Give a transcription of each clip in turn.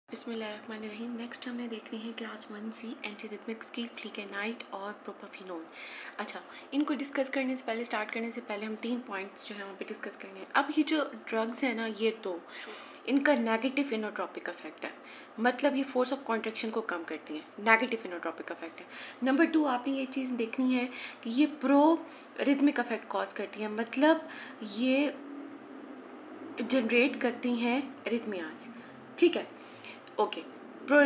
बिस्मिल्लाहिर्रहमानिर्रहीम। नेक्स्ट हमने देखनी है क्लास 1C एंटीरिथमिक्स की फ्लिकेनाइट और प्रोपाफिनोन। अच्छा, इनको डिस्कस करने से पहले हम 3 पॉइंट्स जो है वहाँ पे डिस्कस करने हैं। अब ये जो ड्रग्स है ना, ये तो इनका नेगेटिव इनोट्रॉपिक इफेक्ट है, मतलब ये फोर्स ऑफ कॉन्ट्रैक्शन को कम करती हैं। नेगेटिव इनोट्रॉपिक इफेक्ट है। नंबर 2, आपने ये चीज़ देखनी है कि ये प्रो रिथमिक इफेक्ट कॉज करती है, मतलब ये जनरेट करती हैं रिथमियाज। ठीक है, okay. Pro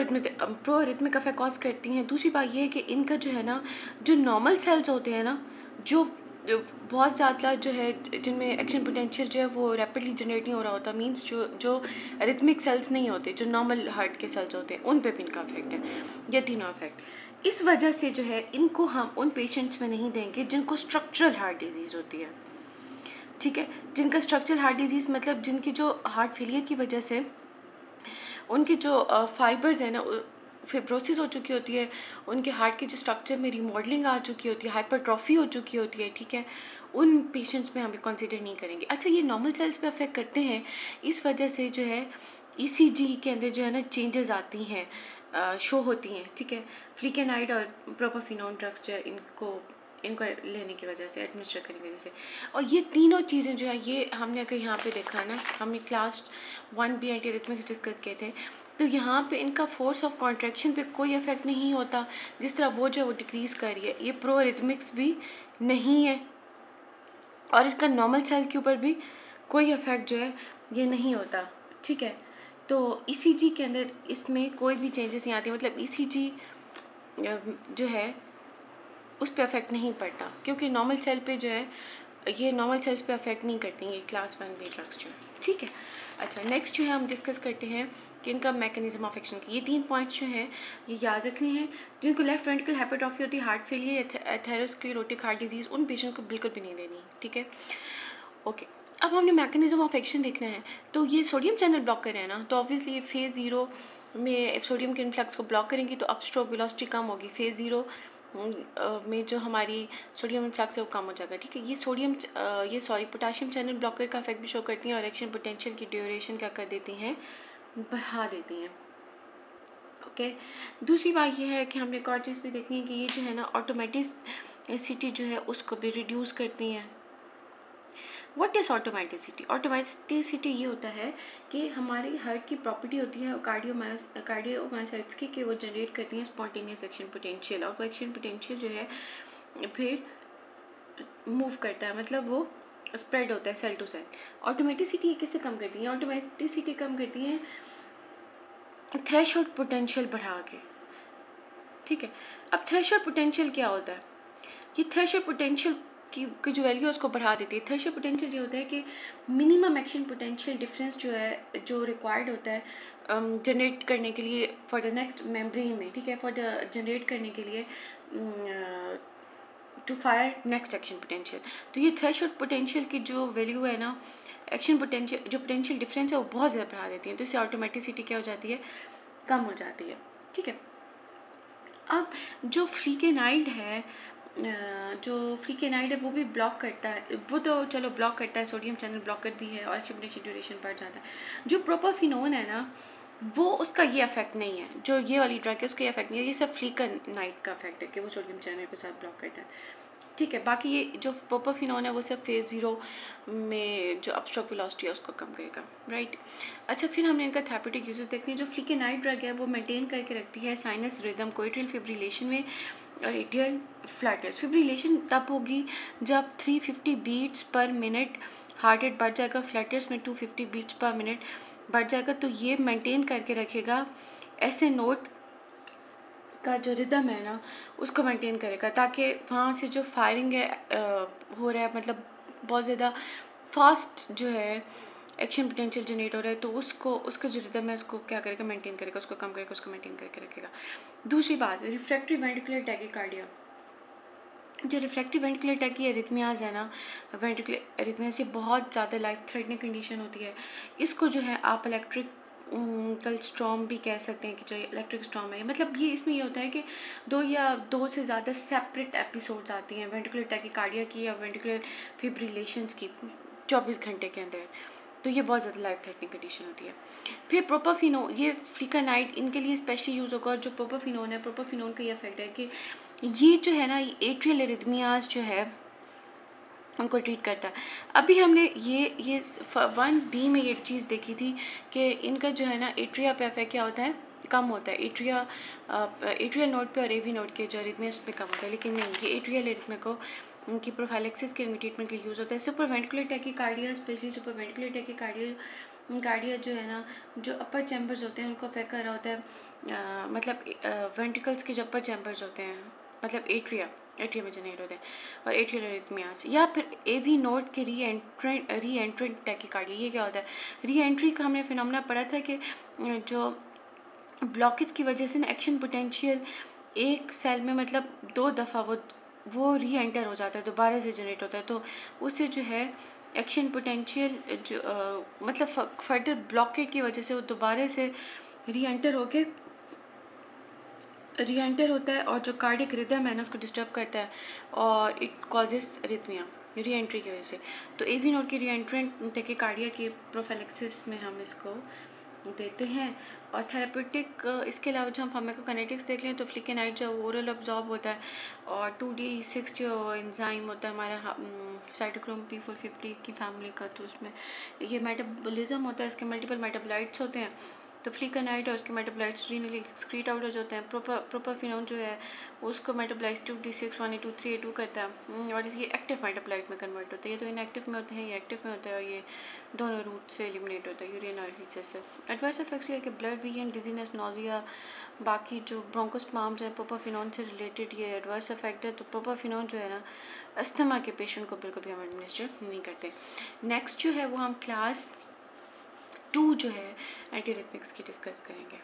rhythmic effect cause करती हैं। दूसरी बात ये है कि इनका जो है ना, जो नॉर्मल सेल्स होते हैं ना, जो बहुत ज़्यादा जो है जिनमें एक्शन पोटेंशियल जो है वो रैपिडली जनरेट नहीं हो रहा होता, मींस जो रिथमिक सेल्स नहीं होते, जो नॉर्मल हार्ट के सेल्स होते हैं, उन पे भी इनका इफेक्ट है। ये तीनों इफेक्ट इस वजह से जो है इनको हम उन पेशेंट्स में नहीं देंगे जिनको स्ट्रक्चरल हार्ट डिजीज़ होती है। ठीक है, जिनका स्ट्रक्चरल हार्ट डिजीज़ मतलब जिनकी जो हार्ट फेलियर की वजह से उनके जो फाइबर्स हैं ना, फिब्रोसिस हो चुकी होती है, उनके हार्ट के जो स्ट्रक्चर में रिमॉडलिंग आ चुकी होती है, हाइपरट्रॉफी हो चुकी होती है। ठीक है, उन पेशेंट्स में हम कंसिडर नहीं करेंगे। अच्छा, ये नॉर्मल सेल्स पे अफेक्ट करते हैं, इस वजह से जो है ईसीजी के अंदर जो है ना चेंजेस आती हैं, शो होती हैं। ठीक है, फ्लिकेनाइड और प्रोपाफिनोन ड्रग्स जो है इनको लेने की वजह से, एडमिनिस्टर करने की वजह से, और ये तीनों चीज़ें जो है ये हमने अगर यहाँ पे देखा है ना, हमने क्लास 1B एंटीरिथमिक्स डिस्कस किए थे, तो यहाँ पे इनका फोर्स ऑफ कॉन्ट्रैक्शन पे कोई इफेक्ट नहीं होता, जिस तरह वो जो है वो डिक्रीज़ कर रही है। ये प्रो रिथमिक्स भी नहीं है और इनका नॉर्मल सेल के ऊपर भी कोई इफेक्ट जो है ये नहीं होता। ठीक है, तो ईसीजी के अंदर इसमें कोई भी चेंजेस नहीं आती, मतलब ईसीजी जो है उस पर अफेक्ट नहीं पड़ता, क्योंकि नॉर्मल सेल पे जो है ये नॉर्मल सेल्स पे अफेक्ट नहीं करती हैं ये क्लास 1B ड्रग्स जो है। ठीक है, अच्छा नेक्स्ट जो है हम डिस्कस करते हैं कि इनका मैकेनिज्म ऑफ एक्शन की। ये 3 पॉइंट्स जो हैं ये याद रखने हैं। जिनको लेफ्ट वेंट्रिकल हाइपरट्रॉफी होती है, heart failure, atherosclerotic heart disease, उन पेशेंट को बिल्कुल भी नहीं देनी। ठीक है, ओके। अब हमने मैकेनिज्म ऑफ एक्शन देखना है। तो ये सोडियम चैनल ब्लॉकर है ना, तो ऑब्वियसली ये फेज़ 0 में सोडियम के इन्फ्लक्स को ब्लॉक करेंगी तो अपस्ट्रोक वेलोसिटी कम होगी। फेज़ 0 में जो हमारी सोडियम इन्फ्लक्स है वो कम हो जाएगा। ठीक है, ये पोटाशियम चैनल ब्लॉकर का इफेक्ट भी शो करती हैं और एक्शन पोटेंशियल की ड्यूरेशन क्या कर देती हैं, बढ़ा देती हैं। ओके, दूसरी बात ये है कि हमने एक और चीज़ भी देखनी है कि ये जो है ना ऑटोमेटिसिटी जो है उसको भी रिड्यूस करती हैं। What is automaticity? ऑटोमेटिसिटी ये होता है कि हमारी हार्ट की प्रॉपर्टी होती है कार्डियोमायोसाइट्स की, कि वो जनरेट करती हैं स्पॉन्टेनियस एक्शन पोटेंशियल, और वो एक्शन पोटेंशियल जो है फिर मूव करता है, मतलब वो स्प्रेड होता है सेल टू सेल। ऑटोमेटिसिटी किससे कम करती है? ऑटोमेटिसिटी कम करती है थ्रेशोल्ड पोटेंशियल बढ़ा के। ठीक है, अब थ्रेशोल्ड पोटेंशियल क्या होता है? ये थ्रेशोल्ड पोटेंशियल की जो वैल्यू है उसको बढ़ा देती है। थ्रेशोल्ड पोटेंशियल ये होता है कि मिनिमम एक्शन पोटेंशियल डिफरेंस जो है, जो रिक्वायर्ड होता है जनरेट करने के लिए फॉर द नेक्स्ट मेम्ब्रेन में। ठीक है, फॉर द जनरेट करने के लिए to fire next action potential. तो ये थ्रेशोल्ड पोटेंशियल की जो वैल्यू है ना, एक्शन पोटेंशियल जो पोटेंशियल डिफरेंस है वो बहुत ज़्यादा बढ़ा देती है, तो इससे ऑटोमेटिसिटी क्या हो जाती है, कम हो जाती है। ठीक है, अब जो फ्लिकेनाइड है वो भी ब्लॉक करता है, वो तो चलो ब्लॉक करता है, सोडियम चैनल ब्लॉकर भी है और एक्शन ड्यूरेशन बढ़ जाता है। जो प्रोपाफिनोन है ना, वो उसका ये इफेक्ट नहीं है, जो ये वाली ड्रग है उसका ये इफेक्ट नहीं है, ये सब फ्लिकेनाइड का इफेक्ट है कि वो सोडियम चैनल के साथ ब्लॉक करता है। ठीक है, बाकी ये जो प्रोपाफिनोन है वो सिर्फ फेज़ 0 में जो अपस्ट्रोक वेलोसिटी है उसको कम करेगा। राइट, अच्छा फिर हमने इनका थेरेप्यूटिक यूजेस देखने हैं। जो फ्लिकेनाइड ड्रग है वो मेंटेन करके रखती है साइनस रिदम को एट्रियल फिब्रिलेशन में और एट्रियल फ्लैटर्स। फिब्रिलेशन तब होगी जब 350 बीट्स पर मिनट हार्ट रेट बढ़ जाएगा, फ्लैटर्स में 250 बीट्स पर मिनट बढ़ जाएगा, तो ये मेंटेन करके रखेगा ऐसे नोट का जो रिदम है ना उसको मेंटेन करेगा, ताकि वहाँ से जो फायरिंग है हो रहा है, मतलब बहुत ज़्यादा फास्ट जो है एक्शन पोटेंशियल जनरेट हो रहा है, तो उसका जो रिदम है उसको क्या करेगा, मेंटेन करेगा, उसको कम करेगा, उसको मेंटेन करके रखेगा। दूसरी बात, रिफ्रैक्टरी वेंट्रिकुलर टैकीकार्डिया। जो रिफ्रैक्टरी वेंट्रिकुलर टैकी एरिथमियाज है ना, वेंट्रिकुलर एरिथमियाज ये बहुत ज़्यादा लाइफ थ्रेटनिंग कंडीशन होती है। इसको जो है आप इलेक्ट्रिक कल स्ट्रॉम भी कह सकते हैं कि जो इलेक्ट्रिक स्ट्रॉम है, मतलब ये इसमें ये होता है कि दो से ज़्यादा सेपरेट एपिसोड्स आती हैं वेंट्रिकुलर टैकीकार्डिया की या वेंट्रिकुलर फिब्रिलेशंस की 24 घंटे के अंदर। तो ये बहुत ज़्यादा लाइफ थ्रेटनिंग कंडीशन होती है। फिर प्रोपाफिनो, ये फ्लिकानाइड इनके लिए स्पेशली यूज़ होगा। जो प्रोपाफिनोन है, प्रोपाफिनोन का ये इफेक्ट है कि ये जो है ना, एट्रियल एरिथमियाज जो है उनको ट्रीट करता है। अभी हमने ये 1B में ये चीज़ देखी थी कि इनका जो है ना एट्रिया पे इफेक्ट क्या होता है, कम होता है। एट्रियल नोड पे और एवी नोड के जो एरिथमियास पे कम होता है, लेकिन नहीं, ये एट्रियल एरिथमिया को उनकी प्रोफाइलेक्सिस के ट्रीटमेंट के लिए यूज़ होता है। सुपरवेंटिकुलर टैकीकार्डिया, स्पेशली सुपरवेंटिकुलर टैकीकार्डिया जो है ना, जो अपर चैम्बर्स होते हैं उनको अफेक्ट कर रहा होता है। मतलब वेंट्रिकल्स के जो अपर चैम्बर्स होते हैं, मतलब एट्रिया में जनरेट होते हैं, और एट्रियल एरिथमियास। या फिर एवी नोड के री एंट्रेंट टैकीकार्डिया। ये क्या होता है? री एंट्री का हमने फिनोमेना पढ़ा था कि जो ब्लॉकेज की वजह से ना एक्शन पोटेंशियल एक सेल में मतलब 2 दफ़ा वो री एंटर हो जाता है, दोबारा से जनरेट होता है। तो उससे जो है एक्शन पोटेंशियल जो मतलब फर्दर ब्लॉकेज की वजह से वो दोबारा से री एंटर होता है, और जो कार्डियक रिदम है ना उसको डिस्टर्ब करता है, और it causes arrhythmia re entry की वजह से। तो एवी नोड की री एंट्रेंट टैकीकार्डिया की प्रोफाइलेक्सिस में हम इसको देते हैं। और थेरापेटिक, इसके अलावा जो हम फार्माकोकाइनेटिक्स देख लें तो फ्लिकेनाइड जो ओरल अब्जॉर्ब होता है, और 2D6 जो एंजाइम होता है हमारा साइटोक्रोम P450 की फैमिली का, तो उसमें ये मेटाबॉलिज्म होता है, इसके मल्टीपल मेटाबोलाइट्स होते हैं। तो फ्लिकेनाइड और उसके मेटाबोलाइट्स रीनली एक्सक्रीट आउट हो जाते हैं। प्रोपाफिनोन जो है उसको मेटाबोलाइट्स 2D6 1A2 3A2 करता है, और ये एक्टिव मेटाबोलाइट में कन्वर्ट होता है। ये तो इनएक्टिव में होते हैं, ये एक्टिव में होता है, और ये दोनों रूट से एलिमिनेट होता है, यूरिन और फीचर से। एडवर्स इफेक्ट्स ये है कि ब्लड वीजन, डिजीनेस, नोजिया, बाकी जो ब्रोंकोस्पाम्स हैं प्रोपाफिनोन से रिलेटेड ये एडवर्स इफेक्ट है। तो प्रोपाफिनोन जो है ना अस्थमा के पेशेंट को बिल्कुल भी हम एडमिनिस्टर नहीं करते। नेक्स्ट जो है वो हम क्लास 2 जो है एंटीरिथमिक्स की डिस्कस करेंगे।